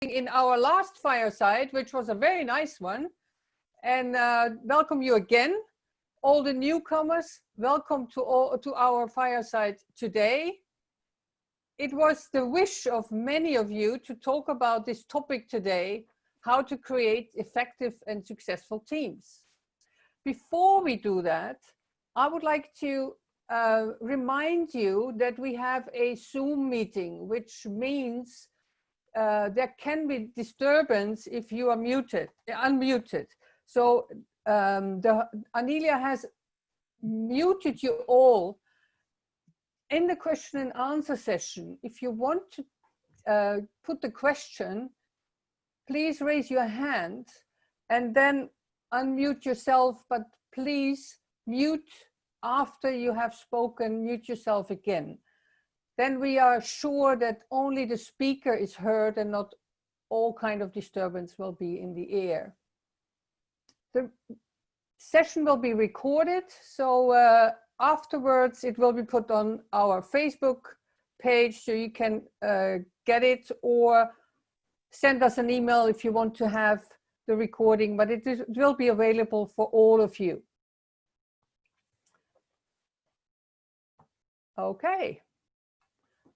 in our last fireside, which was a very nice one, and welcome you again. All the newcomers, welcome to our fireside today. It was the wish of many of you to talk about this topic today, how to create effective and successful teams. Before we do that, I would like to remind you that we have a Zoom meeting, which means there can be disturbance if you are unmuted. So Anelia has muted you all. In the question and answer session, if you want to put the question, please raise your hand and then unmute yourself, but please mute after you have spoken, mute yourself again. Then we are sure that only the speaker is heard and not all kind of disturbance will be in the air. The session will be recorded, so afterwards it will be put on our Facebook page, so you can get it, or send us an email if you want to have the recording, but it will be available for all of you. Okay,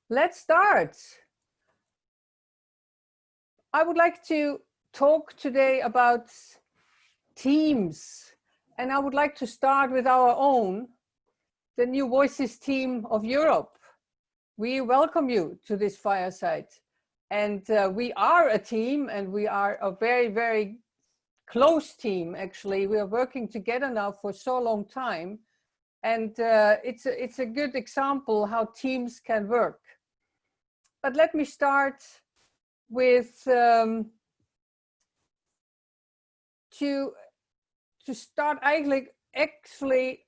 let's start. I would like to talk today about teams, and I would like to start with our own, the new Voices team of Europe. We welcome you to this fireside, and we are a team, and we are a very, very close team. Actually, we are working together now for so long time, and it's a good example how teams can work. But let me start with to start actually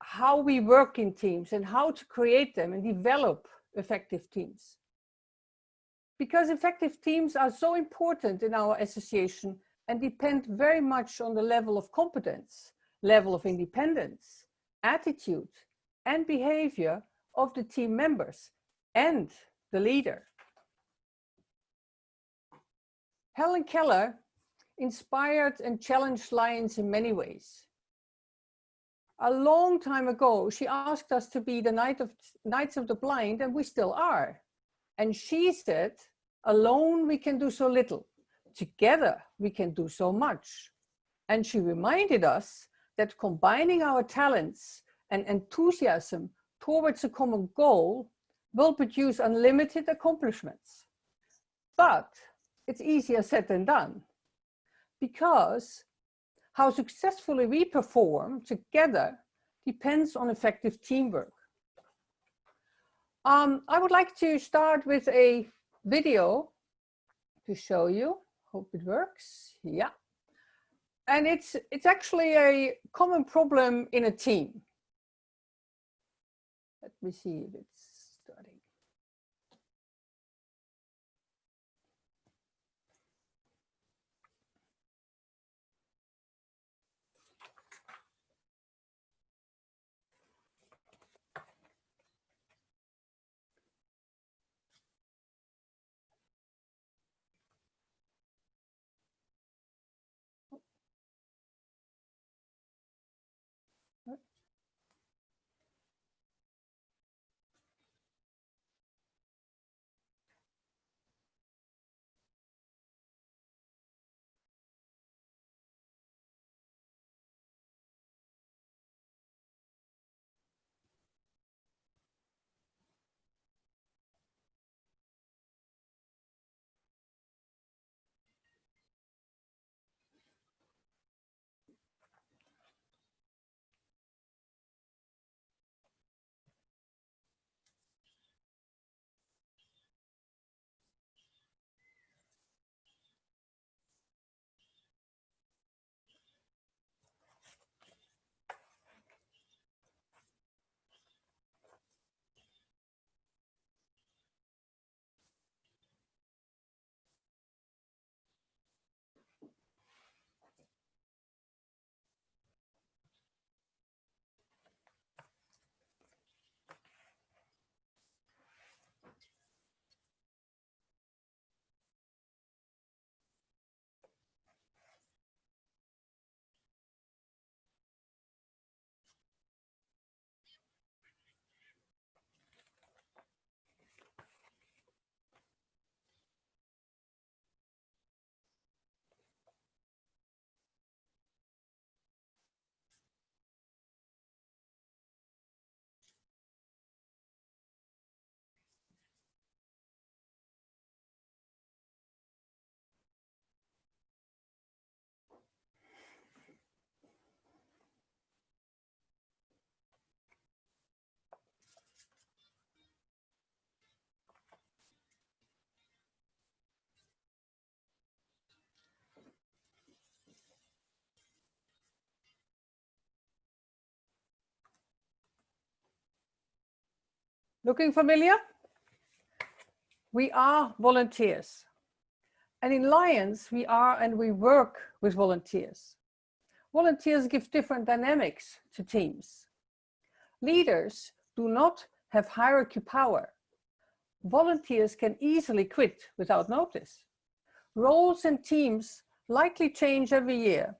how we work in teams and how to create them and develop effective teams. Because effective teams are so important in our association and depend very much on the level of competence, level of independence, attitude, and behavior of the team members and the leader. Helen Keller inspired and challenged Lions in many ways. A long time ago, she asked us to be the Knights of the Blind, and we still are. And she said, alone we can do so little. Together we can do so much. And she reminded us that combining our talents and enthusiasm towards a common goal will produce unlimited accomplishments. But it's easier said than done, because how successfully we perform together depends on effective teamwork. I would like to start with a video to show you. Hope it works. Yeah. And it's actually a common problem in a team. Let me see if it's starting. Looking familiar? We are volunteers. And in Lions, we are and we work with volunteers. Volunteers give different dynamics to teams. Leaders do not have hierarchy power. Volunteers can easily quit without notice. Roles and teams likely change every year,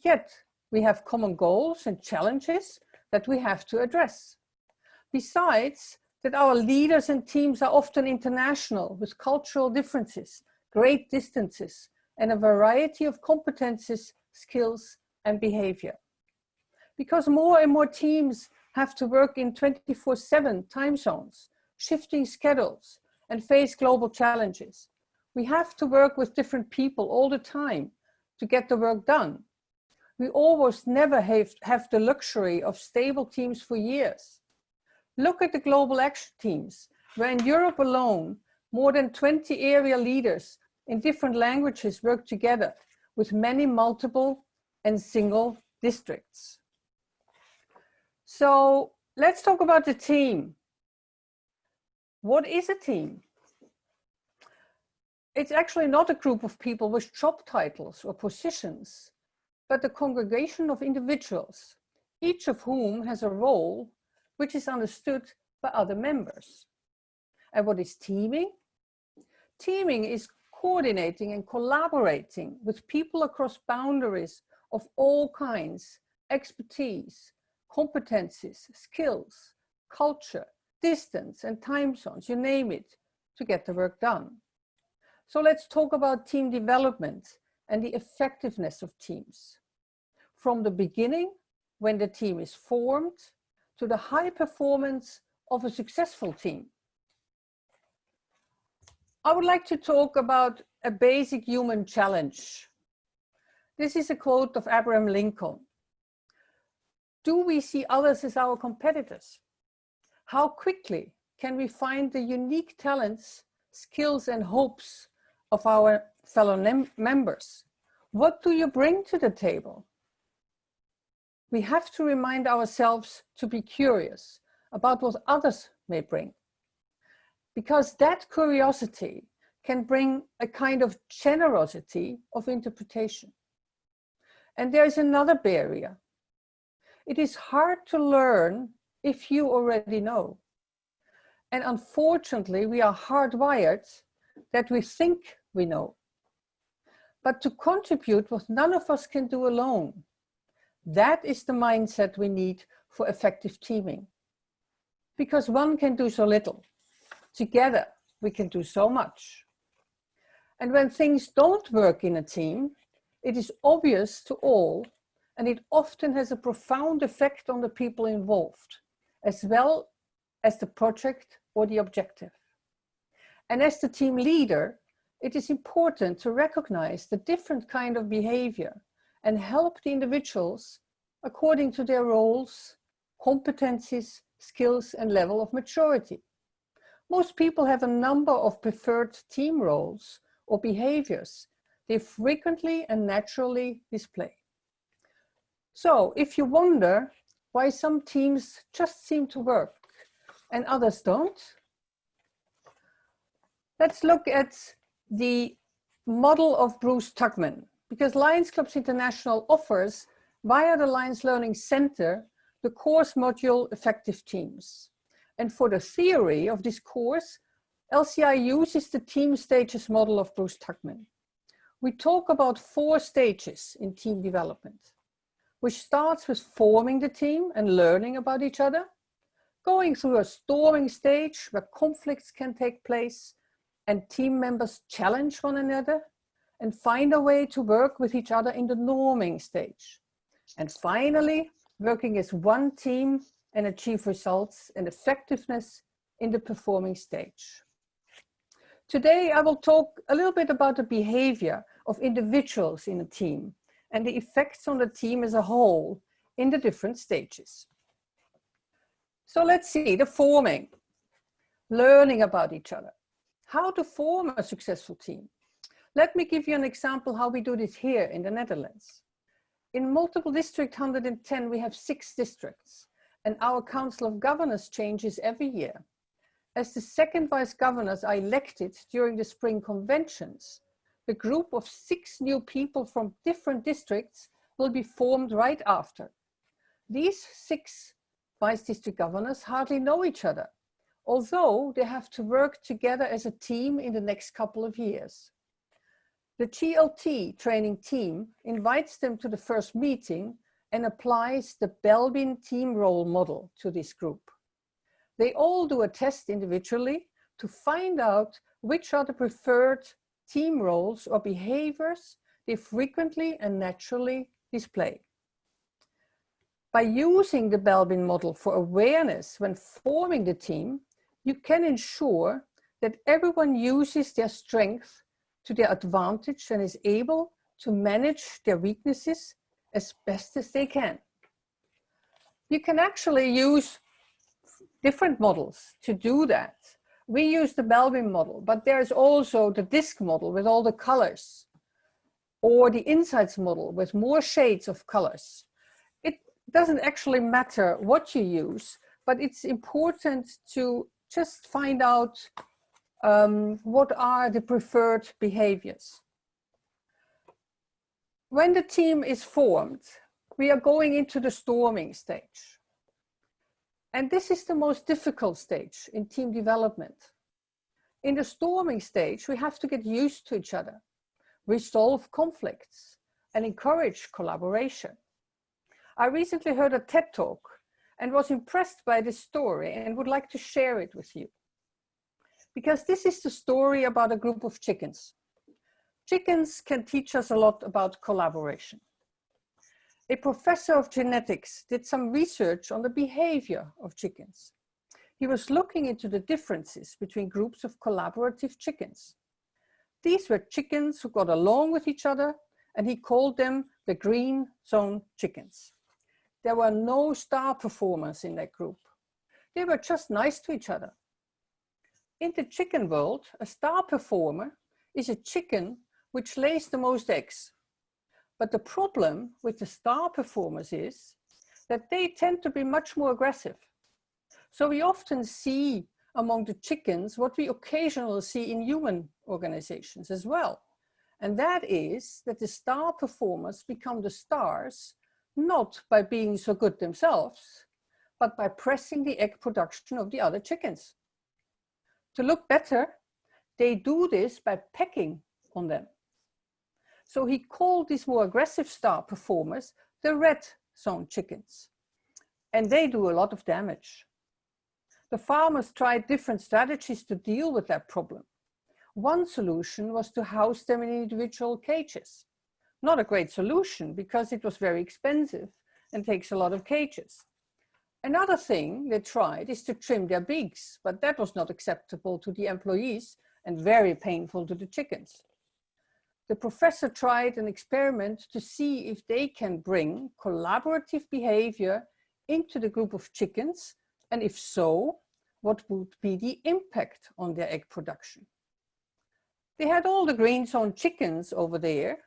yet we have common goals and challenges that we have to address. Besides that, our leaders and teams are often international with cultural differences, great distances, and a variety of competences, skills, and behavior. Because more and more teams have to work in 24/7 time zones, shifting schedules, and face global challenges, we have to work with different people all the time to get the work done. We almost never have the luxury of stable teams for years. Look at the global action teams, where in Europe alone, more than 20 area leaders in different languages work together with many multiple and single districts. So let's talk about the team. What is a team? It's actually not a group of people with job titles or positions, but a congregation of individuals, each of whom has a role which is understood by other members. And what is teaming? Teaming is coordinating and collaborating with people across boundaries of all kinds, expertise, competencies, skills, culture, distance, and time zones, you name it, to get the work done. So let's talk about team development and the effectiveness of teams. From the beginning, when the team is formed, to the high performance of a successful team. I would like to talk about a basic human challenge. This is a quote of Abraham Lincoln. Do we see others as our competitors? How quickly can we find the unique talents, skills, and hopes of our fellow members? What do you bring to the table? We have to remind ourselves to be curious about what others may bring, because that curiosity can bring a kind of generosity of interpretation. And there is another barrier. It is hard to learn if you already know. And unfortunately, we are hardwired that we think we know. But to contribute what none of us can do alone, that is the mindset we need for effective teaming. Because one can do so little. Together, we can do so much. And when things don't work in a team, it is obvious to all, and it often has a profound effect on the people involved, as well as the project or the objective. And as the team leader, it is important to recognize the different kind of behavior and help the individuals according to their roles, competencies, skills, and level of maturity. Most people have a number of preferred team roles or behaviors they frequently and naturally display. So if you wonder why some teams just seem to work and others don't, let's look at the model of Bruce Tuckman, because Lions Clubs International offers, via the Lions Learning Center, the course module Effective Teams. And for the theory of this course, LCI uses the team stages model of Bruce Tuckman. We talk about 4 stages in team development, which starts with forming the team and learning about each other, going through a storming stage where conflicts can take place and team members challenge one another and find a way to work with each other in the norming stage. And finally, working as one team and achieve results and effectiveness in the performing stage. Today, I will talk a little bit about the behavior of individuals in a team and the effects on the team as a whole in the different stages. So let's see, the forming, learning about each other, how to form a successful team. Let me give you an example how we do this here in the Netherlands. In multiple district 110, we have 6 districts, and our Council of Governors changes every year. As the second vice governors are elected during the spring conventions, the group of 6 new people from different districts will be formed right after. These 6 vice district governors hardly know each other, although they have to work together as a team in the next couple of years. The GLT training team invites them to the first meeting and applies the Belbin team role model to this group. They all do a test individually to find out which are the preferred team roles or behaviors they frequently and naturally display. By using the Belbin model for awareness when forming the team, you can ensure that everyone uses their strength to their advantage and is able to manage their weaknesses as best as they can. You can actually use different models to do that. We use the Belbin model, but there's also the disc model with all the colors, or the insights model with more shades of colors. It doesn't actually matter what you use, but it's important to just find out what are the preferred behaviors. When the team is formed, we are going into the storming stage. And this is the most difficult stage in team development. In the storming stage, we have to get used to each other, resolve conflicts, and encourage collaboration. I recently heard a TED Talk and was impressed by this story and would like to share it with you. Because this is the story about a group of chickens. Chickens can teach us a lot about collaboration. A professor of genetics did some research on the behavior of chickens. He was looking into the differences between groups of collaborative chickens. These were chickens who got along with each other, and he called them the green zone chickens. There were no star performers in that group. They were just nice to each other. In the chicken world, a star performer is a chicken which lays the most eggs. But the problem with the star performers is that they tend to be much more aggressive. So we often see among the chickens what we occasionally see in human organizations as well. And that is that the star performers become the stars, not by being so good themselves, but by pressing the egg production of the other chickens. To look better, they do this by pecking on them. So he called these more aggressive star performers the red zone chickens. And they do a lot of damage. The farmers tried different strategies to deal with that problem. One solution was to house them in individual cages. Not a great solution because it was very expensive and takes a lot of cages. Another thing they tried is to trim their beaks, but that was not acceptable to the employees and very painful to the chickens. The professor tried an experiment to see if they can bring collaborative behavior into the group of chickens, and if so, what would be the impact on their egg production. They had all the green zone chickens over there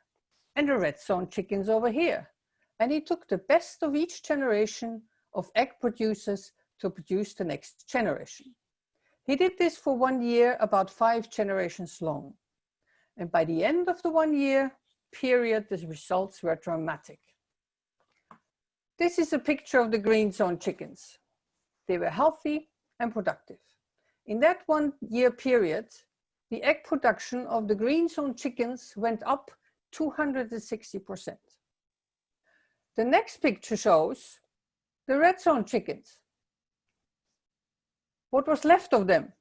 and the red zone chickens over here, and he took the best of each generation of egg producers to produce the next generation. He did this for 1 year, about 5 generations long. And by the end of the 1 year period, the results were dramatic. This is a picture of the green zone chickens. They were healthy and productive. In that 1 year period, the egg production of the green zone chickens went up 260%. The next picture shows the red zone chickens. What was left of them?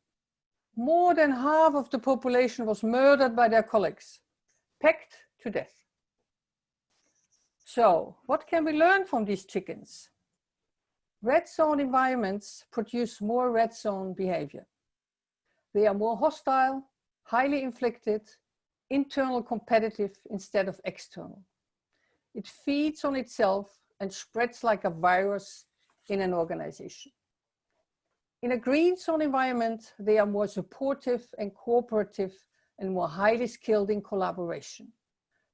More than half of the population was murdered by their colleagues, pecked to death. So, what can we learn from these chickens? Red zone environments produce more red zone behavior. They are more hostile, highly inflicted, internal competitive instead of external. It feeds on itself and spreads like a virus in an organization. In a green zone environment, they are more supportive and cooperative and more highly skilled in collaboration.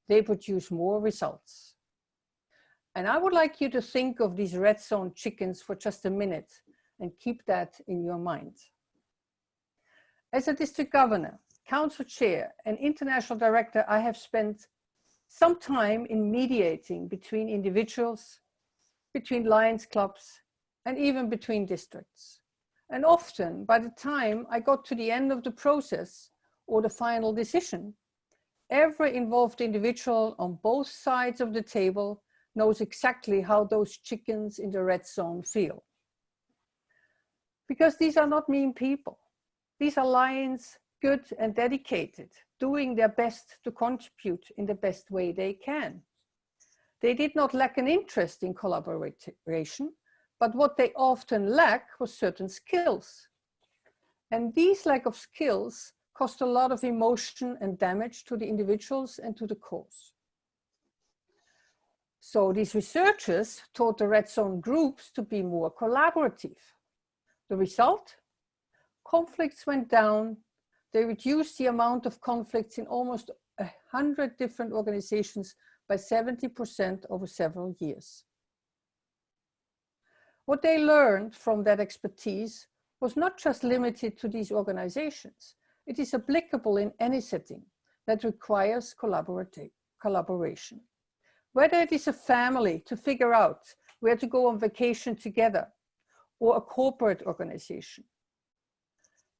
They produce more results. And I would like you to think of these red zone chickens for just a minute and keep that in your mind. As a district governor, council chair, and international director, I have spent some time in mediating between individuals, between Lions clubs, and even between districts. And often, by the time I got to the end of the process or the final decision, every involved individual on both sides of the table knows exactly how those chickens in the red zone feel. Because these are not mean people. These are lions, good and dedicated, doing their best to contribute in the best way they can. They did not lack an interest in collaboration, but what they often lack was certain skills. And these lack of skills cost a lot of emotion and damage to the individuals and to the cause. So these researchers taught the red zone groups to be more collaborative. The result? Conflicts went down. They reduced the amount of conflicts in almost 100 different organizations by 70% over several years. What they learned from that expertise was not just limited to these organizations. It is applicable in any setting that requires collaboration. Whether it is a family to figure out where to go on vacation together, or a corporate organization,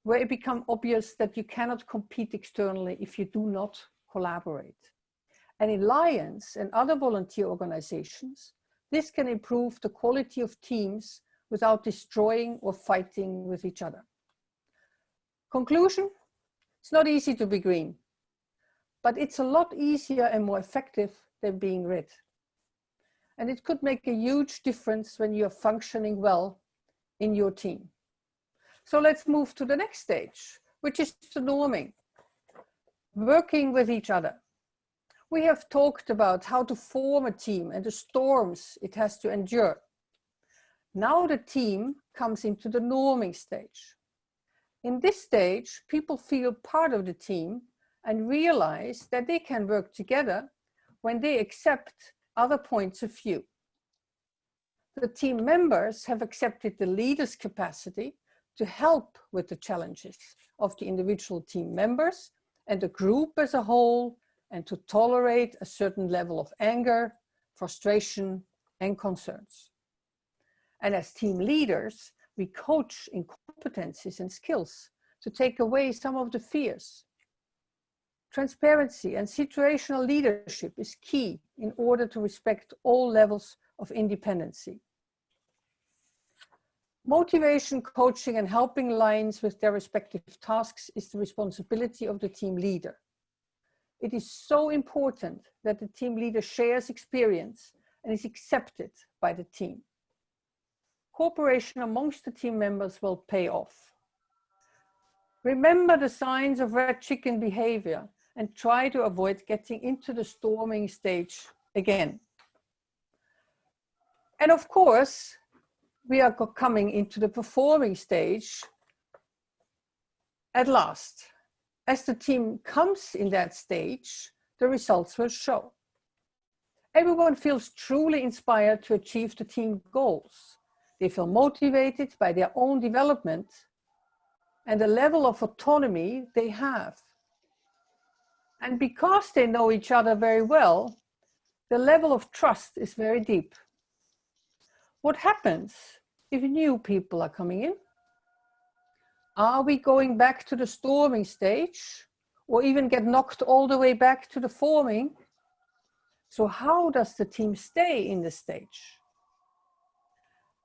where it becomes obvious that you cannot compete externally if you do not collaborate. And in Lions and other volunteer organizations, this can improve the quality of teams without destroying or fighting with each other. Conclusion? It's not easy to be green, but it's a lot easier and more effective than being red. And it could make a huge difference when you're functioning well in your team. So let's move to the next stage, which is the norming, working with each other. We have talked about how to form a team and the storms it has to endure. Now the team comes into the norming stage. In this stage, people feel part of the team and realize that they can work together when they accept other points of view. The team members have accepted the leader's capacity to help with the challenges of the individual team members and the group as a whole, and to tolerate a certain level of anger, frustration, and concerns. And as team leaders, we coach in competencies and skills to take away some of the fears. Transparency and situational leadership is key in order to respect all levels of independency. Motivation, coaching, and helping Lions with their respective tasks is the responsibility of the team leader. It is so important that the team leader shares experience and is accepted by the team. Cooperation amongst the team members will pay off. Remember the signs of red chicken behavior and try to avoid getting into the storming stage again. And of course, we are coming into the performing stage at last. As the team comes in that stage, the results will show. Everyone feels truly inspired to achieve the team goals. They feel motivated by their own development and the level of autonomy they have. And because they know each other very well, the level of trust is very deep. What happens if new people are coming in? Are we going back to the storming stage or even get knocked all the way back to the forming? So how does the team stay in the stage?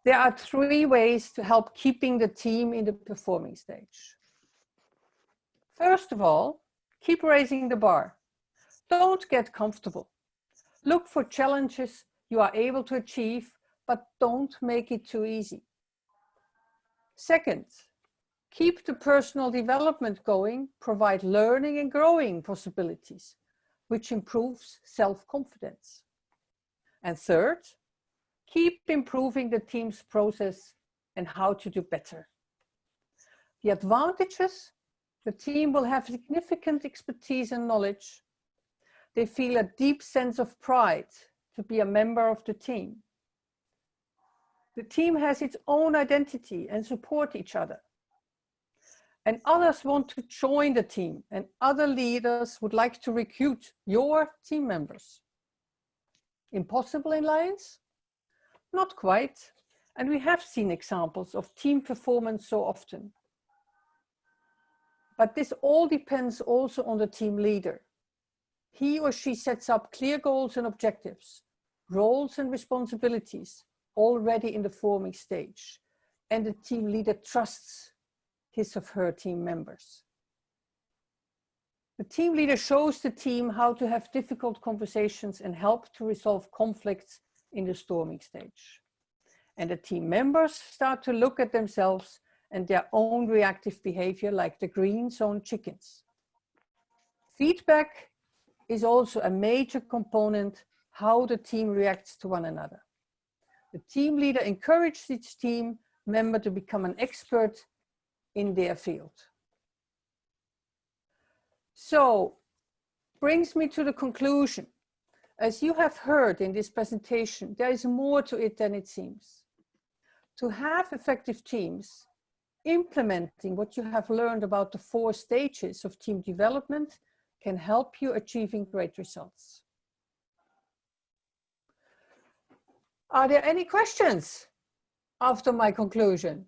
There are 3 ways to help keeping the team in the performing stage. First of all, keep raising the bar. Don't get comfortable. Look for challenges you are able to achieve, but don't make it too easy. Second, keep the personal development going, provide learning and growing possibilities, which improves self-confidence. And third, keep improving the team's process and how to do better. The advantages: the team will have significant expertise and knowledge. They feel a deep sense of pride to be a member of the team. The team has its own identity and support each other. and others want to join the team, and other leaders would like to recruit your team members. Impossible in Lions? Not quite, and we have seen examples of team performance so often. But this all depends also on the team leader. He or she sets up clear goals and objectives, roles and responsibilities already in the forming stage, and the team leader trusts his or her team members. The team leader shows the team how to have difficult conversations and help to resolve conflicts in the storming stage. And the team members start to look at themselves and their own reactive behavior like the green zone chickens. Feedback is also a major component how the team reacts to one another. The team leader encourages each team member to become an expert in their field. So, brings me to the conclusion. As you have heard in this presentation, there is more to it than it seems. To have effective teams, implementing what you have learned about the 4 stages of team development can help you achieving great results. Are there any questions after my conclusion?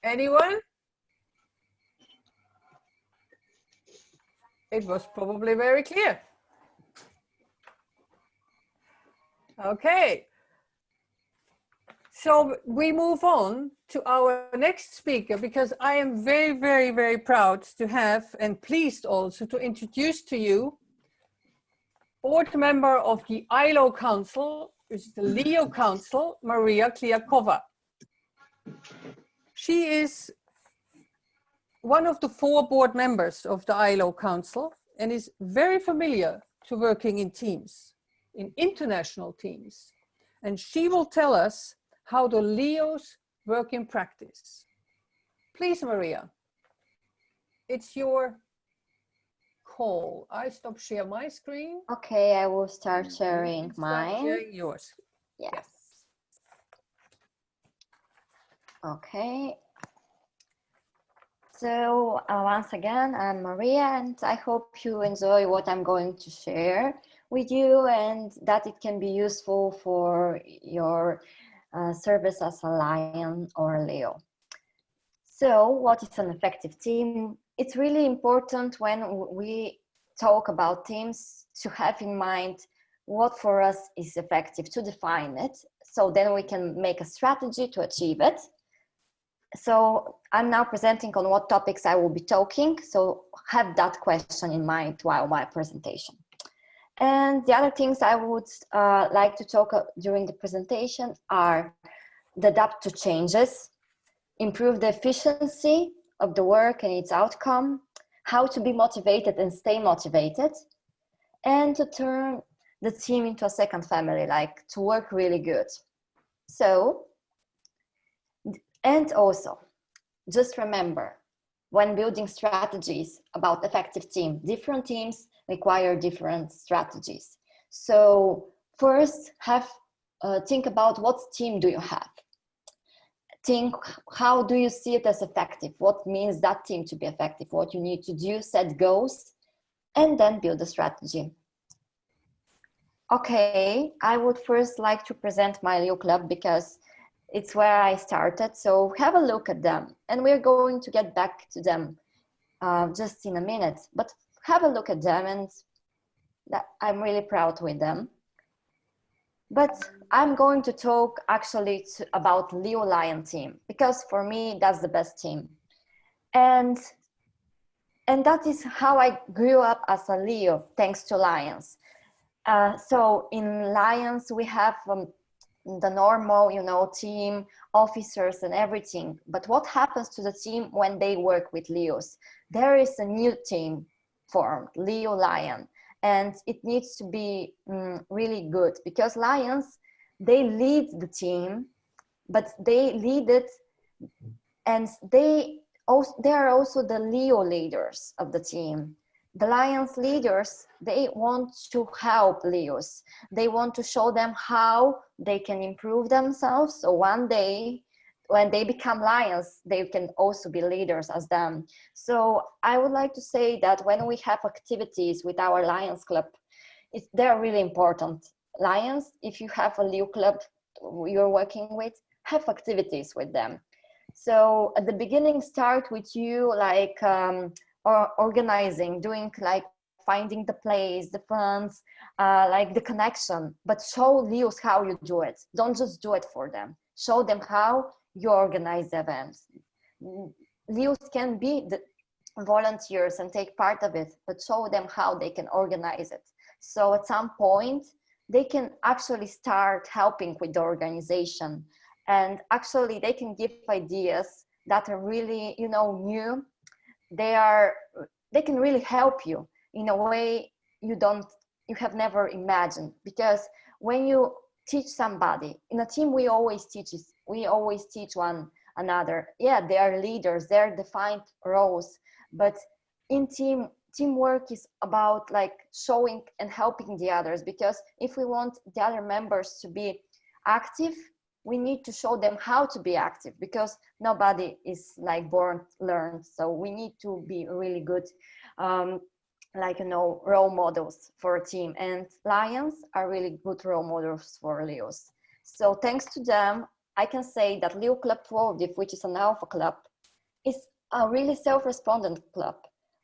Anyone? It was probably very clear. Okay. So we move on to our next speaker, because I am very, very, very proud to have, and pleased also to introduce to you, board member of the ILO Council, which is the Leo Council, Maria Kliakova. She is one of the 4 board members of the ILO Council and is very familiar to working in teams, in international teams. And she will tell us how the Leos work in practice. Please, Maria, it's your call. I stop share my screen. Okay, I will start sharing mine. Start sharing yours. Yes. Okay. So once again, I'm Maria, and I hope you enjoy what I'm going to share with you, and that it can be useful for your service as a Lion or a Leo. So what is an effective team? It's really important when we talk about teams to have in mind what for us is effective, to define it, so then we can make a strategy to achieve it. So I'm now presenting on what topics I will be talking, so have that question in mind while my presentation. And the other things I would like to talk during the presentation are the adapt to changes, improve the efficiency of the work and its outcome, how to be motivated and stay motivated, and to turn the team into a second family, like to work really good. So, and also, just remember, when building strategies about effective team, different teams require different strategies. So first, think about what team do you have. Think, how do you see it as effective? What means that team to be effective? What you need to do, set goals, and then build a strategy. Okay, I would first like to present my Leo Club because it's where I started. So have a look at them, and we're going to get back to them just in a minute. But have a look at them, and I'm really proud with them. But I'm going to talk actually about Leo Lion team, because for me, that's the best team. And that is how I grew up as a Leo, thanks to Lions. So in Lions, we have the normal, team, officers and everything. But what happens to the team when they work with Leos? There is a new team formed, Leo Lion. And it needs to be really good, because Lions, they lead the team, but they lead it, and they are also the Leo leaders of the team. the Lions leaders, they want to help Leos. They want to show them how they can improve themselves. So one day, when they become Lions, they can also be leaders as them. So I would like to say that when we have activities with our Lions Club, they're really important. Lions, if you have a Leo club you're working with, have activities with them. So at the beginning, start with you like or organizing, doing like finding the place, the funds, like the connection, but show Leos how you do it. Don't just do it for them. Show them how you organize the events. Leos can be the volunteers and take part of it, but show them how they can organize it. So at some point, they can actually start helping with the organization, and actually they can give ideas that are really, you know, new. They can really help you in a way you have never imagined, because when you teach somebody in a team, we always teach one another. Yeah, they are leaders, they're defined roles, but in teamwork is about like showing and helping the others, because if we want the other members to be active, we need to show them how to be active, because nobody is like born learned. So we need to be really good like, you know, role models for a team, and Lions are really good role models for Leos. So thanks to them, I can say that Leo Club Plovdiv, which is an alpha club, is a really self-respondent club.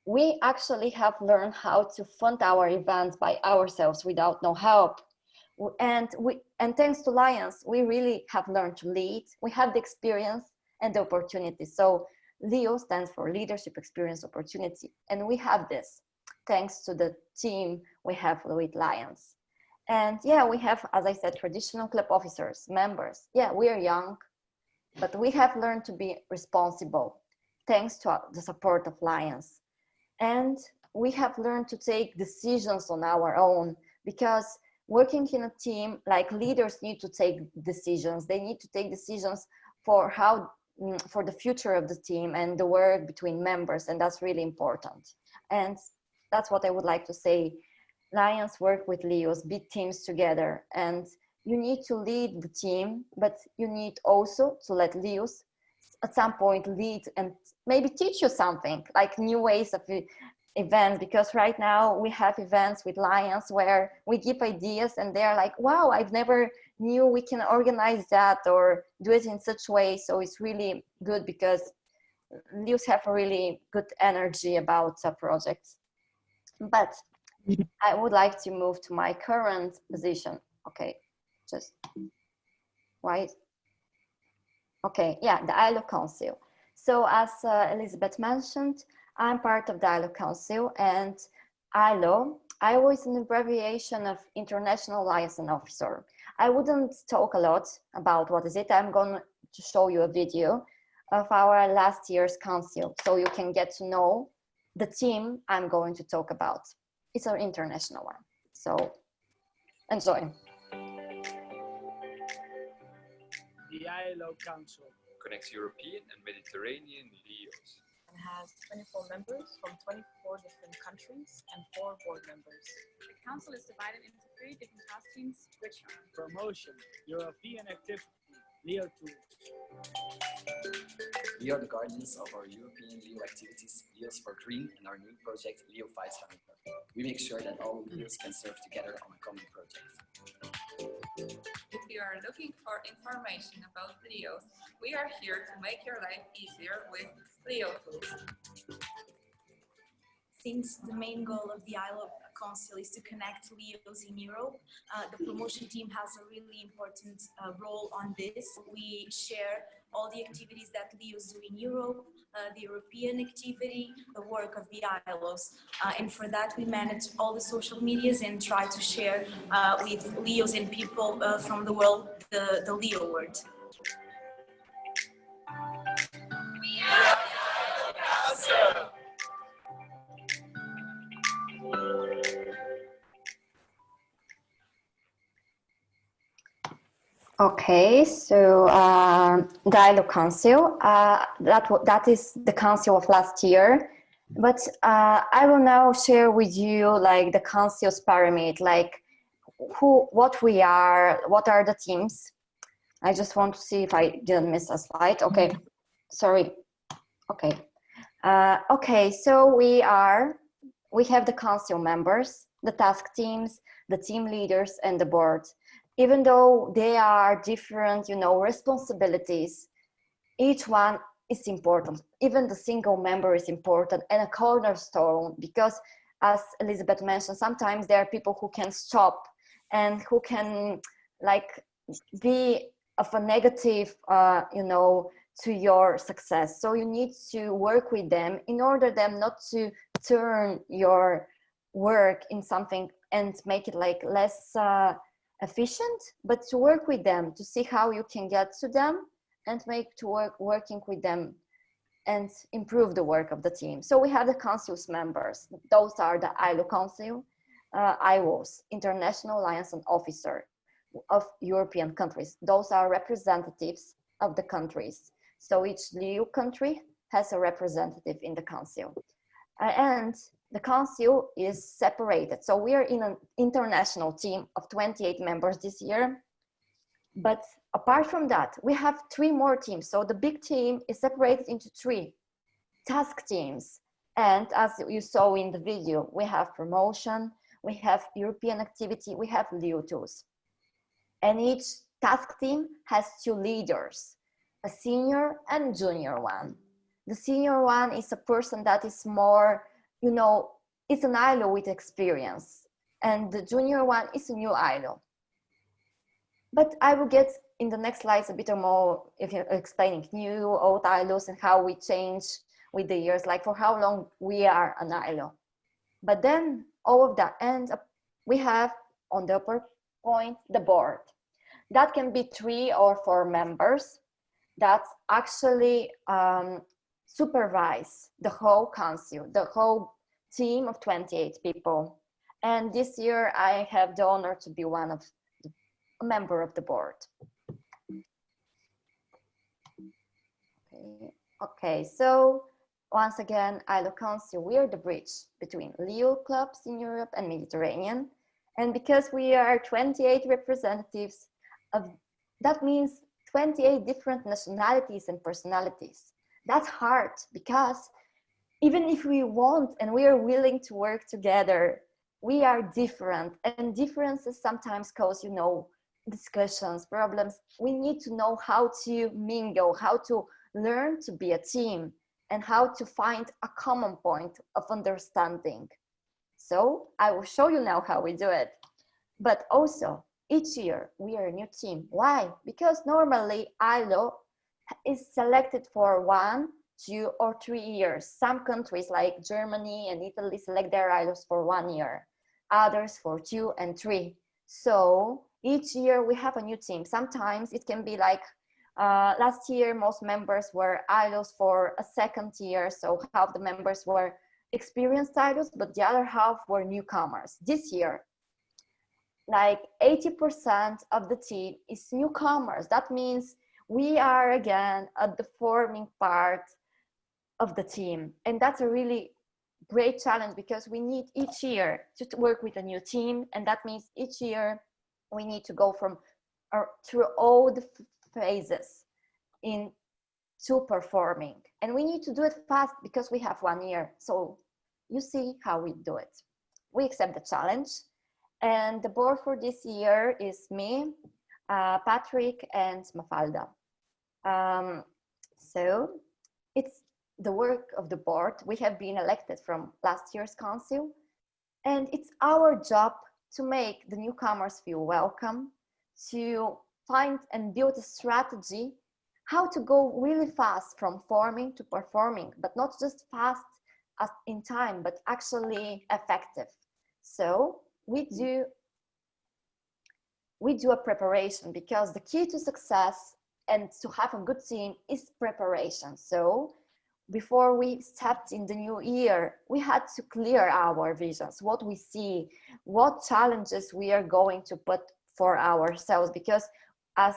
We actually have learned how to fund our events by ourselves without no help. And thanks to Lions, we really have learned to lead. We have the experience and the opportunity. So Leo stands for leadership, experience, opportunity. And we have this thanks to the team we have with Lions. And yeah, we have, as I said, traditional club officers, members. Yeah, we are young, but we have learned to be responsible thanks to the support of Lions. And we have learned to take decisions on our own, because working in a team, like, leaders need to take decisions. They need to take decisions for the future of the team and the work between members, and that's really important. And that's what I would like to say. Lions work with Leos, big teams together, and you need to lead the team, but you need also to let Leos at some point lead and maybe teach you something, like new ways of events, because right now we have events with Lions where we give ideas and they're like, wow, I've never knew we can organize that or do it in such way. So it's really good, because Leos have a really good energy about projects. But I would like to move to my current position. Okay, just why? Okay, yeah, the ILO Council. So as Elizabeth mentioned, I'm part of the ILO Council, and ILO is an abbreviation of International Liaison Officer. I wouldn't talk a lot about what is it. I'm going to show you a video of our last year's council, so you can get to know the team I'm going to talk about. It's an international one, so enjoy. The ILO Council connects European and Mediterranean Leos and has 24 members from 24 different countries and 4 board members. The council is divided into 3 different task teams, which are promotion, European activity, Leo tools. We are the guardians of our European Leo activities, Leos for Green, and our new project, Leo Fights Hunger. We make sure that all Leos can serve together on a common project. If you are looking for information about Leos, we are here to make your life easier with Leo tools. Since the main goal of the ILO Council is to connect Leos in Europe, the promotion team has a really important role on this. We share all the activities that Leos do in Europe, the European activity, the work of the ILOs. And for that, we manage all the social medias and try to share with Leos and people from the world the Leo word. We are the ILO Council! Okay, so the ILO Council, that is the council of last year. But I will now share with you like the council's pyramid, like what we are, what are the teams. I just want to see if I didn't miss a slide. Okay, sorry. Okay. Okay, so we have the council members, the task teams, the team leaders, and the board. Even though they are different, responsibilities, each one is important. Even the single member is important and a cornerstone, because as Elizabeth mentioned, sometimes there are people who can stop and who can like be of a negative, to your success. So you need to work with them in order them not to turn your work in something and make it like less efficient, but to work with them to see how you can get to them and make to working with them and improve the work of the team. So we have the council's members. Those are the ILO Council, IWOs, International Liaison Officer of European countries. Those are representatives of the countries. So each EU country has a representative in the council. And the council is separated. So we are in an international team of 28 members this year. But apart from that, we have 3 more teams. So the big team is separated into 3 task teams. And as you saw in the video, we have promotion, we have European activity, we have Leo tools. And each task team has 2 leaders, a senior and junior one. The senior one is a person that is more, it's an ILO with experience. And the junior one is a new ILO. But I will get in the next slides a bit more if you're explaining new, old ILOs and how we change with the years, like for how long we are an ILO. But then all of that, and we have on the upper point, the board. That can be 3 or 4 members that actually supervise the whole council, the whole team of 28 people. And this year I have the honor to be a member of the board. Okay, so once again, ILO Council, we are the bridge between Leo clubs in Europe and Mediterranean. And because we are 28 representatives, that means 28 different nationalities and personalities. That's hard because even if we want and we are willing to work together, we are different, and differences sometimes cause, discussions, problems. We need to know how to mingle, how to learn to be a team, and how to find a common point of understanding. So I will show you now how we do it. But also, each year we are a new team. Why? Because normally ILO is selected for 1, 2, or 3 years. Some countries like Germany and Italy select their ILOs for 1 year, others for 2 and 3. So each year we have a new team. Sometimes it can be like last year, most members were ILOs for a 2nd year. So half the members were experienced ILOs, but the other half were newcomers. This year, like 80% of the team is newcomers. That means we are again at the forming part of the team. And that's a really great challenge because we need each year to work with a new team. And that means each year we need to go through all the phases into performing. And we need to do it fast because we have 1 year. So you see how we do it. We accept the challenge. And the board for this year is me, Patrick, and Mafalda. So it's the work of the board. We have been elected from last year's council, and it's our job to make the newcomers feel welcome, to find and build a strategy how to go really fast from forming to performing, but not just fast in time, but actually effective. So we do a preparation because the key to success and to have a good team is preparation. So before we stepped in the new year, we had to clear our visions, what we see, what challenges we are going to put for ourselves, because as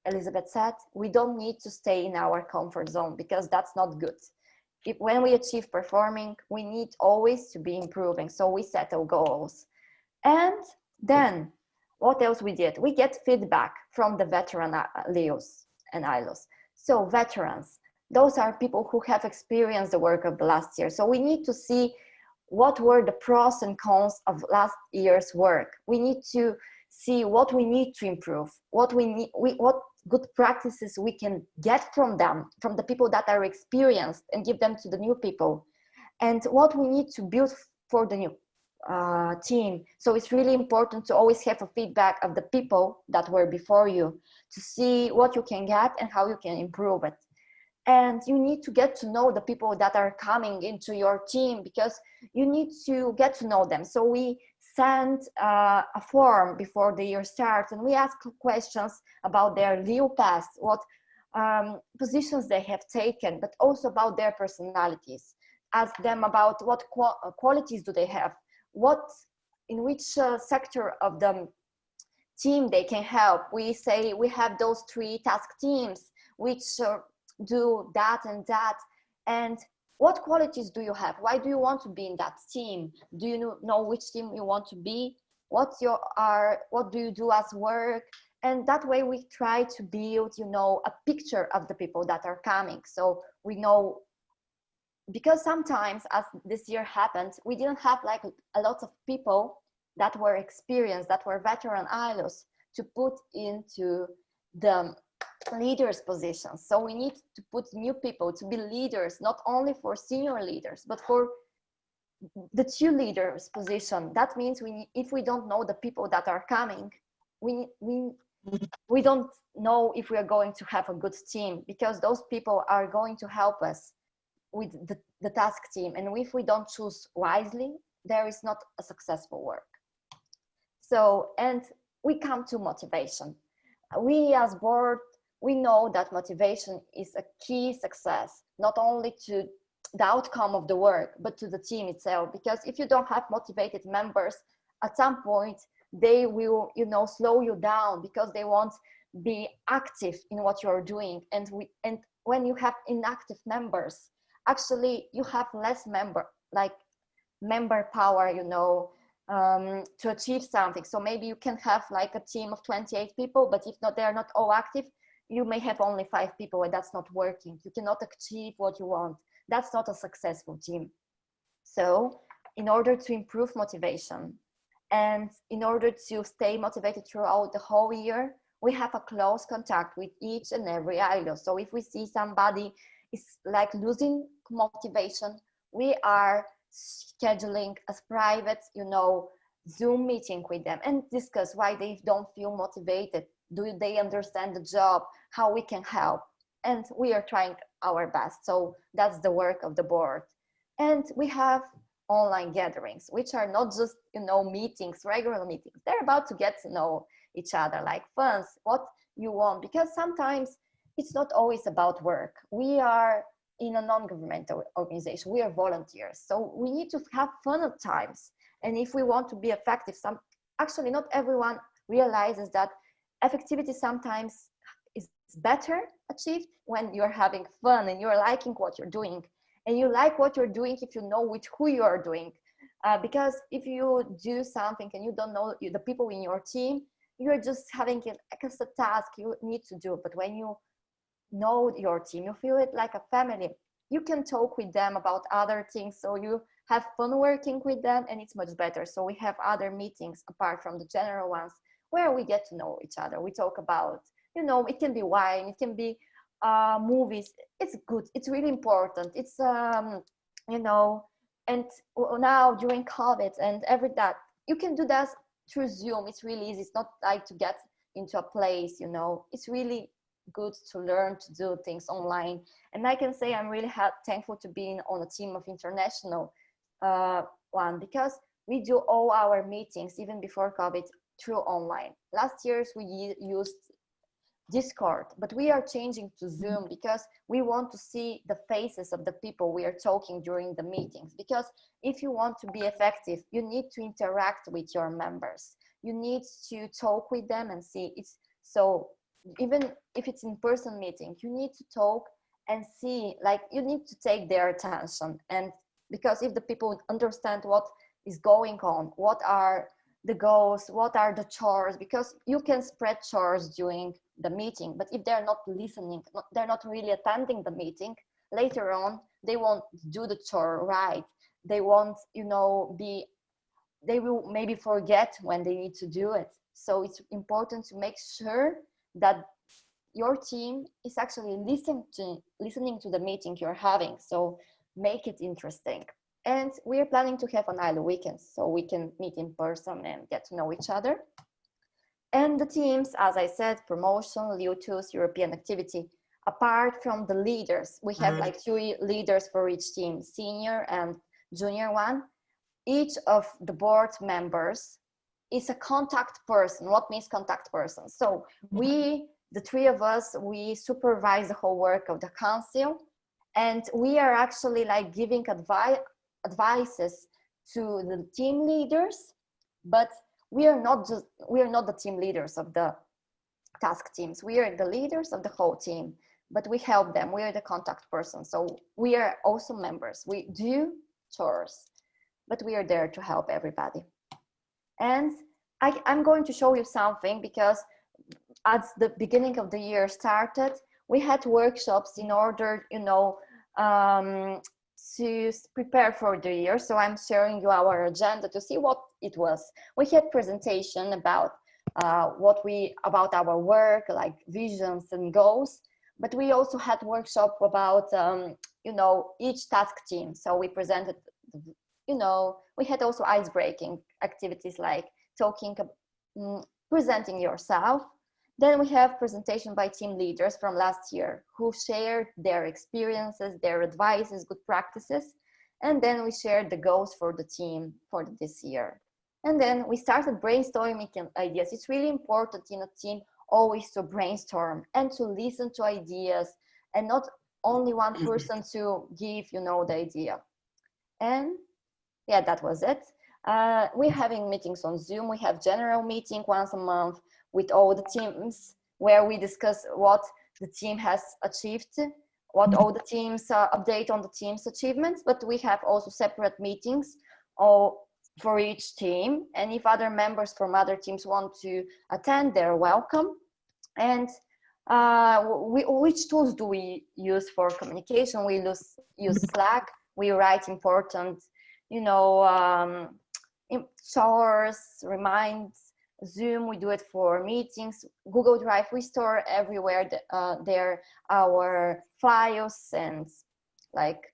Elizabeth said, we don't need to stay in our comfort zone because that's not good. when we achieve performing, we need always to be improving. So we set our goals. And then what else we did? We get feedback from the veteran Leos and ILOs. So veterans, those are people who have experienced the work of the last year. So we need to see what were the pros and cons of last year's work. We need to see what we need to improve, what good practices we can get from them, from the people that are experienced, and give them to the new people, and what we need to build for the new team. So it's really important to always have a feedback of the people that were before you, to see what you can get and how you can improve it. And you need to get to know the people that are coming into your team, because you need to get to know them. So we send a form before the year starts, and we ask questions about their Leo past, what positions they have taken, but also about their personalities. Ask them about what qualities do they have, in which sector of the team they can help. We say we have those 3 task teams which do that and that, and what qualities do you have? Why do you want to be in that team? Do you know which team you want to be? What do you do as work? And that way we try to build, a picture of the people that are coming. So we know, because sometimes, as this year happened, we didn't have like a lot of people that were experienced, that were veteran ILOs, to put into the leaders positions. So we need to put new people to be leaders, not only for senior leaders, but for the 2 leaders position. That means if we don't know the people that are coming, we don't know if we are going to have a good team, because those people are going to help us with the task team. And if we don't choose wisely, there is not a successful work. So, and we come to motivation. We as board, we know that motivation is a key success, not only to the outcome of the work, but to the team itself. Because if you don't have motivated members, at some point they will, slow you down, because they won't be active in what you're doing. And when you have inactive members, actually you have less member power, to achieve something. So maybe you can have like a team of 28 people, but if not, they're not all active, you may have only 5 people, and that's not working. You cannot achieve what you want. That's not a successful team. So in order to improve motivation, and in order to stay motivated throughout the whole year, we have a close contact with each and every ILO. So if we see somebody is like losing motivation, we are scheduling a private, Zoom meeting with them, and discuss why they don't feel motivated. Do they understand the job? How we can help? And we are trying our best. So that's the work of the board. And we have online gatherings, which are not just, meetings, regular meetings. They're about to get to know each other, like funs, what you want, because sometimes it's not always about work. We are in a non-governmental organization. We are volunteers. So we need to have fun at times. And if we want to be effective, actually not everyone realizes that effectivity sometimes is better achieved when you're having fun and you're liking what you're doing. And you like what you're doing if you know with who you are doing. Because if you do something and you don't know the people in your team, you're just having it as a task you need to do. But when you know your team, you feel it like a family. You can talk with them about other things, so you have fun working with them, and it's much better. So we have other meetings apart from the general ones where we get to know each other. We talk about, it can be wine, it can be movies. It's good. It's really important. It's and now during COVID and that, you can do that through Zoom. It's really easy. It's not like to get into a place. It's really good to learn to do things online. And I can say I'm really thankful to be on a team of international one, because we do all our meetings even before COVID through online. Last year's we used Discord, but we are changing to Zoom because we want to see the faces of the people we are talking during the meetings. Because if you want to be effective, you need to interact with your members. You need to talk with them and see. So even if it's in-person meeting, you need to talk and see, like, you need to take their attention. And because if the people understand what is going on, what are the goals, what are the chores, because you can spread chores during the meeting, but if they're not listening, they're not really attending the meeting, later on they won't do the chore right. They won't, you know, they will maybe forget when they need to do it. So it's important to make sure that your team is actually listening to the meeting you're having. So make it interesting. And we're planning to have an ILO weekend so we can meet in person and get to know each other. And the teams, as I said, promotion, Leo2's European activity. Apart from the leaders, we have like 3 leaders for each team, senior and junior one. Each of the board members is a contact person. What means contact person? So we, the 3 of us, we supervise the whole work of the council, and we are actually like giving advices to the team leaders, but we are not the team leaders of the task teams. We are the leaders of the whole team, but we help them. We are the contact person. So we are also members. We do chores, but we are there to help everybody. And I'm going to show you something, because at the beginning of the year started, we had workshops in order, you know, to prepare for the year. So I'm sharing you our agenda to see what it was. We had presentation about about our work, like visions and goals, but we also had workshop about, you know, each task team. So we presented, you know, we had also ice-breaking activities like talking, presenting yourself. Then we have presentation by team leaders from last year who shared their experiences, their advices, good practices. And then we shared the goals for the team for this year. And then we started brainstorming ideas. It's really important in a team always to brainstorm and to listen to ideas, and not only one person to give, you know, the idea. And yeah, that was it. We're having meetings on Zoom. We have general meeting once a month with all the teams, where we discuss what the team has achieved, what all the teams update on the team's achievements. But we have also separate meetings for each team. And if other members from other teams want to attend, they're welcome. And which tools do we use for communication? We use Slack. We write important, you know, chores, reminds. Zoom, we do it for meetings. Google Drive, we store everywhere there our files, and like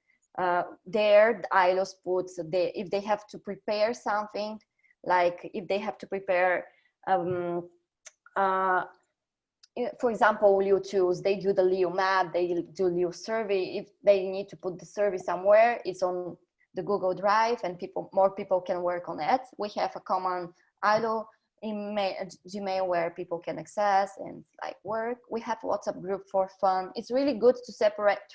there the ILOs put, if they have to prepare something, like if they have to prepare, for example, Leo tools, they do the Leo map, they do Leo survey. If they need to put the survey somewhere, it's on the Google Drive, and more people can work on it. We have a common ILO Gmail where people can access and like work. We have WhatsApp group for fun. It's really good to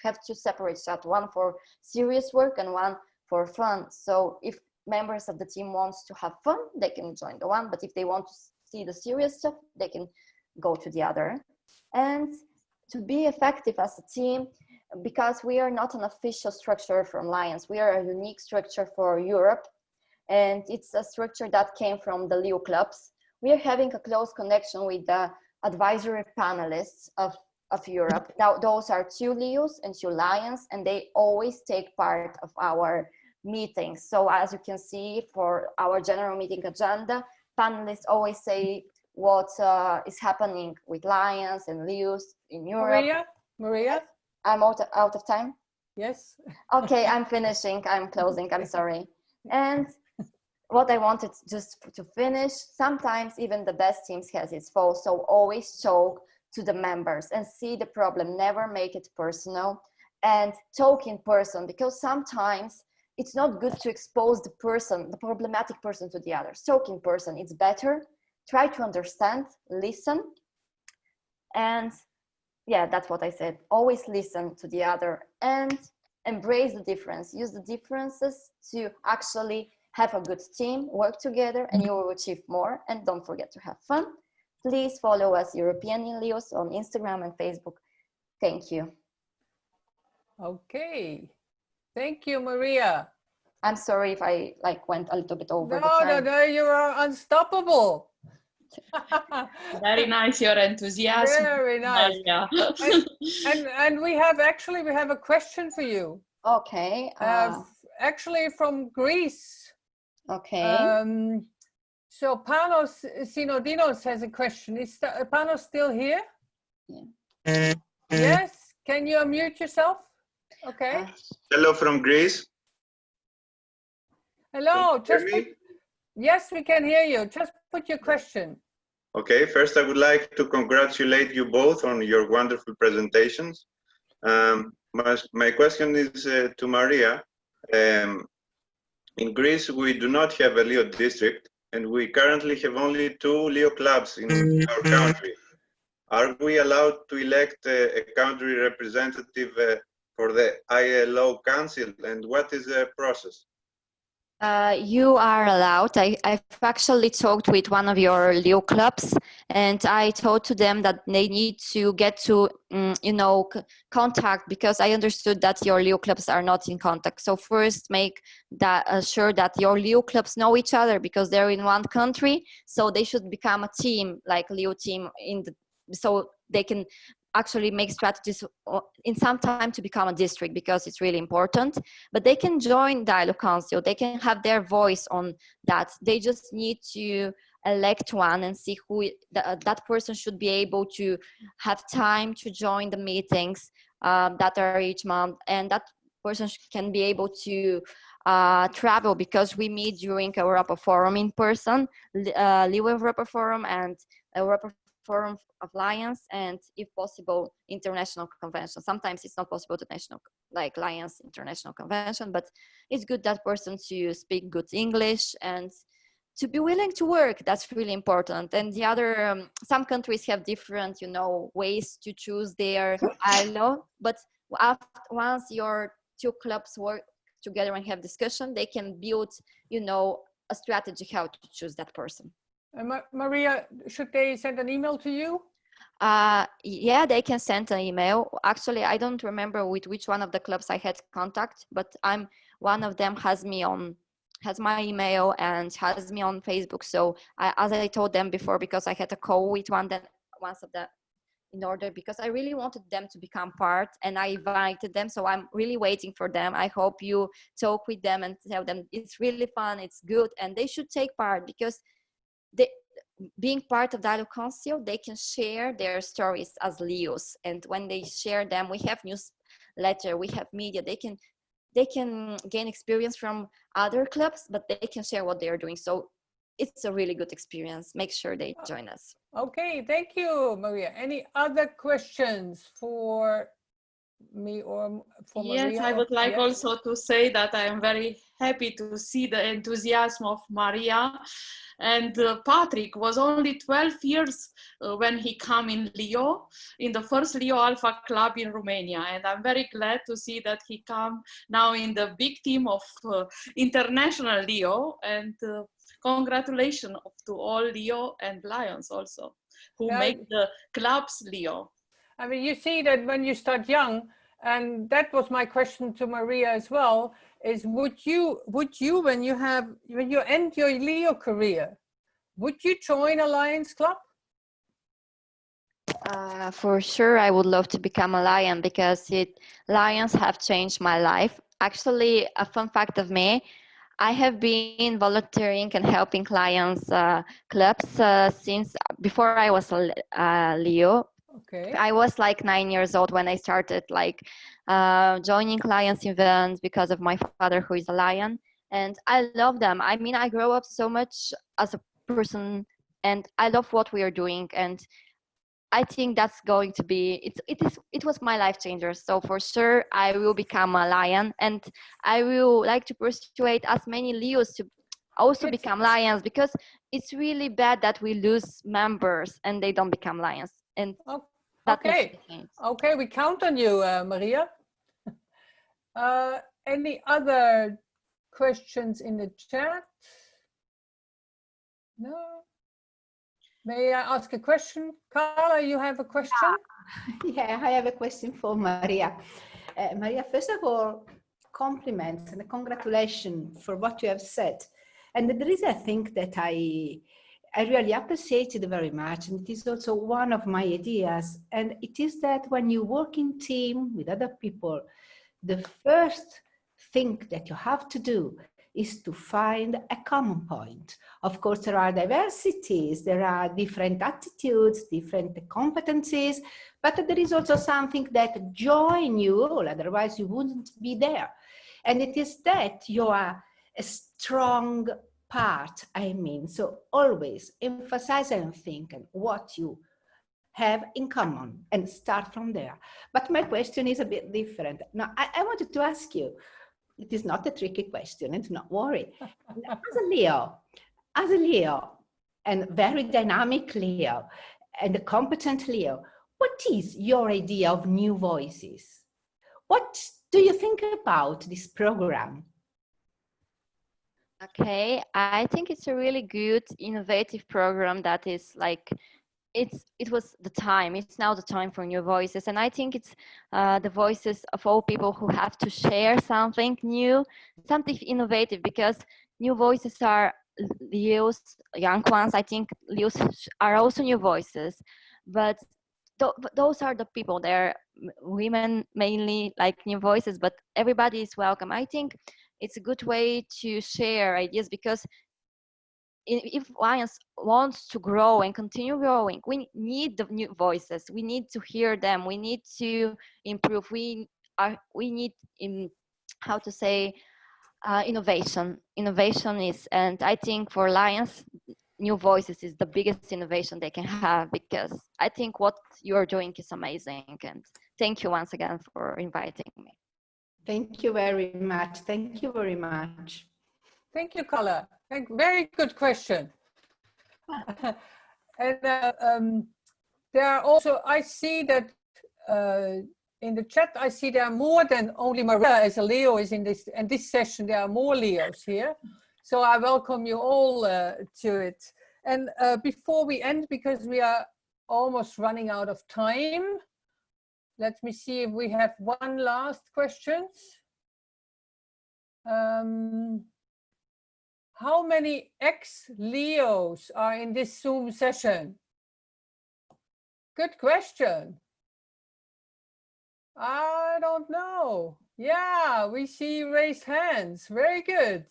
have two separate chats, one for serious work and one for fun. So if members of the team wants to have fun, they can join the one, but if they want to see the serious stuff, they can go to the other. And to be effective as a team, because we are not an official structure from Lions, we are a unique structure for Europe, and it's a structure that came from the Leo clubs. We are having a close connection with the advisory panelists of Europe. Now, those are 2 Leos and 2 Lions, and they always take part of our meetings. So as you can see, for our general meeting agenda, panelists always say what is happening with Lions and Leos in Europe. Maria? I'm out of time? Yes. Okay, I'm finishing, I'm closing, I'm sorry. And what I wanted just to finish, sometimes even the best teams has its faults, so always talk to the members and see the problem, never make it personal, and talk in person, because sometimes it's not good to expose the person, the problematic person, to the others. Talk in person, it's better. Try to understand, listen, and yeah, that's what I said. Always listen to the other and embrace the difference. Use the differences to actually have a good team, work together, and you will achieve more. And don't forget to have fun. Please follow us, European in Leos, on Instagram and Facebook. Thank you. Okay. Thank you, Maria. I'm sorry if I went a little bit over the No, time. no, you are unstoppable. Very nice, your enthusiasm. Very nice. Maria. And we have a question for you. Okay. Actually from Greece. Okay. So Panos Sinodinos has a question. Is Panos still here? Yeah. Yes. Can you unmute yourself? Okay. Hello from Greece. Hello. Can you hear me? Yes, we can hear you. Just put your question. Okay. First, I would like to congratulate you both on your wonderful presentations. My question is to Maria. In Greece, we do not have a Leo district, and we currently have only 2 Leo clubs in our country. Are we allowed to elect a country representative for the ILO Council, and what is the process? You are allowed. I've actually talked with one of your Leo clubs, and I told to them that they need to get to, contact, because I understood that your Leo clubs are not in contact. So first, make that sure that your Leo clubs know each other, because they're in one country. So they should become a team, like Leo team, so they can actually make strategies in some time to become a district, because it's really important. But they can join Dialogue Council. They can have their voice on that. They just need to elect one and see who that person should be able to have time to join the meetings that are each month, and that person can be able to travel, because we meet during Europa Forum in person, Leo Europa Forum and Europa Forum of Lions, and if possible international convention. Sometimes it's not possible to national, like Lions International Convention, but it's good that person to speak good English and to be willing to work. That's really important. And the other, some countries have different, ways to choose their ILO, but once your 2 clubs work together and have discussion, they can build, a strategy how to choose that person. Maria, should they send an email to you? Yeah, they can send an email. Actually, I don't remember with which one of the clubs I had contact, but one of them has my email and has me on Facebook. So as I told them before, because I had a call with once of them in order, because I really wanted them to become part, and I invited them. So I'm really waiting for them. I hope you talk with them and tell them it's really fun, it's good, and they should take part, because being part of Dialogue Council, they can share their stories as Leos, and when they share them, we have newsletter, we have media. They can gain experience from other clubs, but they can share what they are doing. So it's a really good experience. Make sure they join us. Okay, thank you, Maria. Any other questions for me or for Maria? Yes, I would like also to say that I am very happy to see the enthusiasm of Maria. And Patrick was only 12 years when he came in Leo, in the first Leo Alpha Club in Romania. And I'm very glad to see that he come now in the big team of international Leo. And congratulations to all Leo and Lions also, who make the clubs Leo. I mean, you see that when you start young, and that was my question to Maria as well, is would you when you end your Leo career, would you join a Lions club? For sure, I would love to become a Lion, because Lions have changed my life. Actually, a fun fact of me, I have been volunteering and helping Lions clubs since before I was a Leo. Okay. I was like 9 years old when I started joining Lions events because of my father, who is a Lion, and I love them. I mean, I grew up so much as a person, and I love what we are doing, and I think that's going to be it was my life changer. So for sure I will become a Lion, and I will like to persuade as many Leos to also become Lions, because it's really bad that we lose members and they don't become Lions. And okay, we count on you, Maria. Any other questions in the chat? No. May I ask a question? Carla, you have a question? Yeah, I have a question for Maria. Maria, first of all, compliments and congratulations for what you have said. And there is a thing that I really appreciated very much, and it is also one of my ideas, and it is that when you work in team with other people, the first thing that you have to do is to find a common point. Of course, there are diversities, there are different attitudes, different competencies, but there is also something that join you all, otherwise you wouldn't be there. And it is that you are a strong part, I mean. So always emphasize and think what you have in common and start from there. But my question is a bit different. Now, I wanted to ask you, it is not a tricky question, and do not worry. As a Leo, and very dynamic Leo, and a competent Leo, what is your idea of New Voices? What do you think about this program? Okay, I think it's a really good, innovative program that is like, it's now the time for new voices. And I think it's the voices of all people who have to share something new, something innovative, because new voices are Leos, young ones. I think Leos are also new voices, but those are the people, they're women mainly, like new voices, but everybody is welcome. I think it's a good way to share ideas, because if Lions wants to grow and continue growing, we need the new voices. We need to hear them. We need to improve. We need, how to say, innovation. Innovation is, and I think for Lions, new voices is the biggest innovation they can have, because I think what you're doing is amazing. And thank you once again for inviting me. Thank you very much. Thank you very much. Thank you, Carla. Very good question. And there are also, I see that in the chat, I see there are more than only Maria as a Leo is in this session. There are more Leos here. So I welcome you all to it. And before we end, because we are almost running out of time, let me see if we have one last question. How many ex-Leos are in this Zoom session? Good question. I don't know. Yeah, we see raised hands. Very good.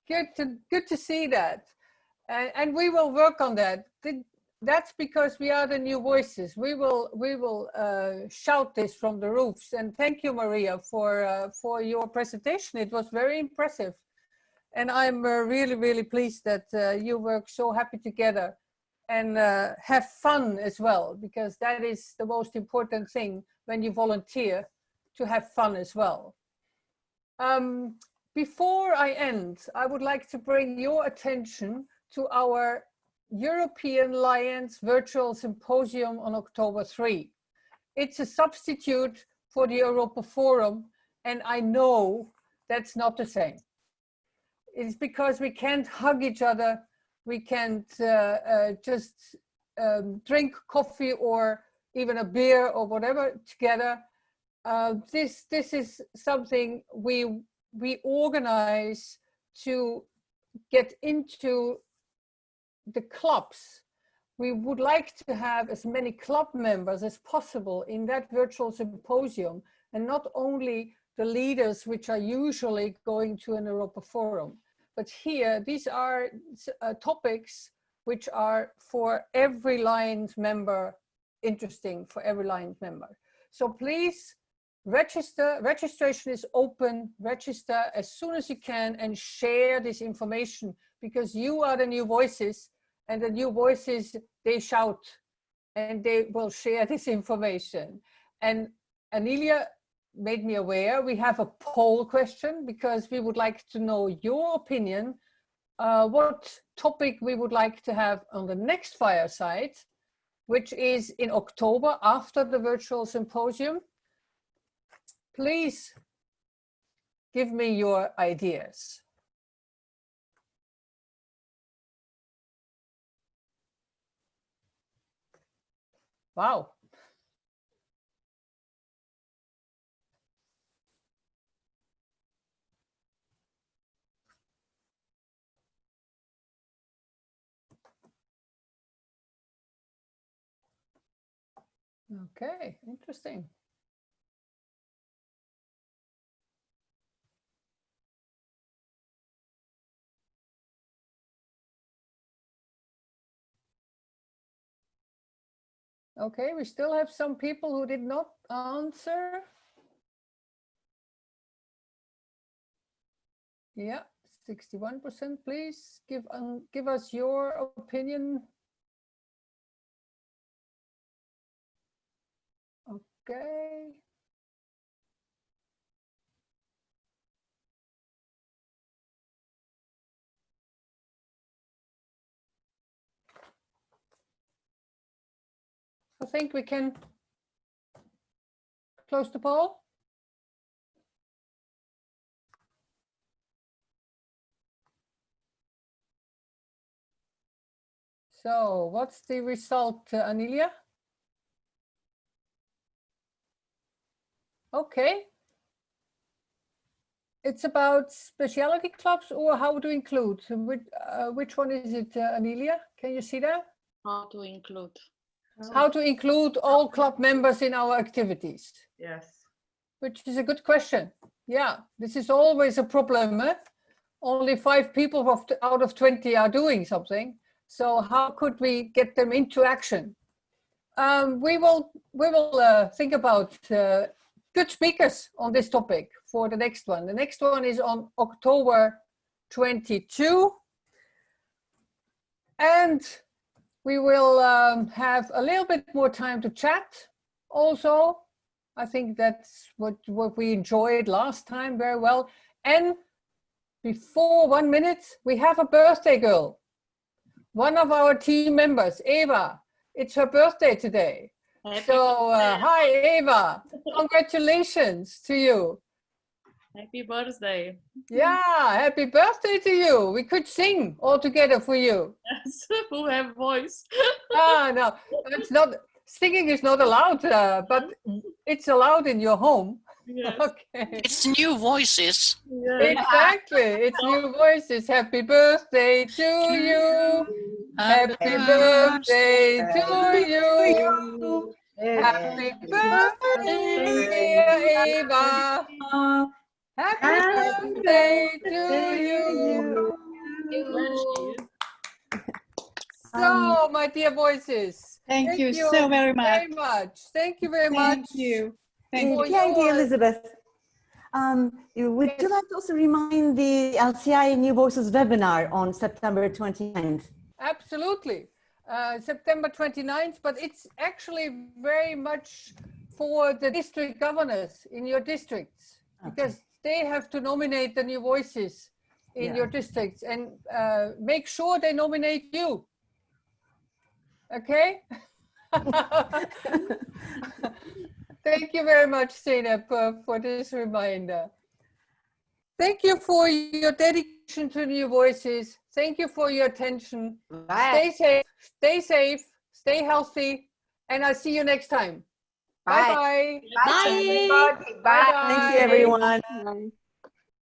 Good to see that. And we will work on that. That's because we are the new voices. We will shout this from the roofs. And thank you, Maria, for your presentation. It was very impressive. And I'm really, really pleased that you work so happy together and have fun as well, because that is the most important thing when you volunteer, to have fun as well. Before I end, I would like to bring your attention to our European Lions Virtual Symposium on October 3. It's a substitute for the Europa Forum, and I know that's not the same. It's because we can't hug each other, we can't just drink coffee or even a beer or whatever together. This is something we organize to get into the clubs. We would like to have as many club members as possible in that virtual symposium, and not only the leaders which are usually going to an Europa Forum. But here, these are topics which are for every Lions member, interesting for every Lions member. So please register. Registration is open. Register as soon as you can and share this information, because you are the new voices, and the new voices, they shout and they will share this information. And Anelia made me aware we have a poll question, because we would like to know your opinion, what topic we would like to have on the next fireside, which is in October after the virtual symposium. Please give me your ideas. Wow. Okay, interesting. Okay, we still have some people who did not answer. Yeah, 61%, please give us your opinion. Okay. I think we can close the poll. So what's the result, Anelia? Okay. It's about specialty clubs or how to include. Which one is it, Anelia? Can you see that? How to include. How to include all club members in our activities. Yes. Which is a good question. Yeah, this is always a problem. Only 5 people out of 20 are doing something. So how could we get them into action? We will think about good speakers on this topic for the next one. The next one is on October 22. And we will have a little bit more time to chat also. I think that's what we enjoyed last time very well. And before 1 minute, we have a birthday girl. One of our team members, Eva. It's her birthday today. So hi, Eva. Congratulations to you. Happy birthday. Yeah, happy birthday to you. We could sing all together for you. Yes, who have voice. No, it's not. Singing is not allowed, but it's allowed in your home. Yes. Okay. It's new voices. Yes. Exactly. It's new voices. Happy birthday to you. Happy birthday to you. Happy birthday, dear Eva. Happy birthday to you. So, my dear voices. Thank you so very much. Thank you very much. Thank you. Thank you, Elizabeth. Would you like to also remind the LCI New Voices webinar on September 29th? Absolutely. September 29th, but it's actually very much for the district governors in your districts, because they have to nominate the new voices in your districts, and make sure they nominate you. Okay? Thank you very much, Zeynep, for this reminder. Thank you for your dedication to new voices. Thank you for your attention. Bye. Stay safe, stay healthy, and I'll see you next time. Bye-bye. Bye. Bye. Thank you, everyone. Bye.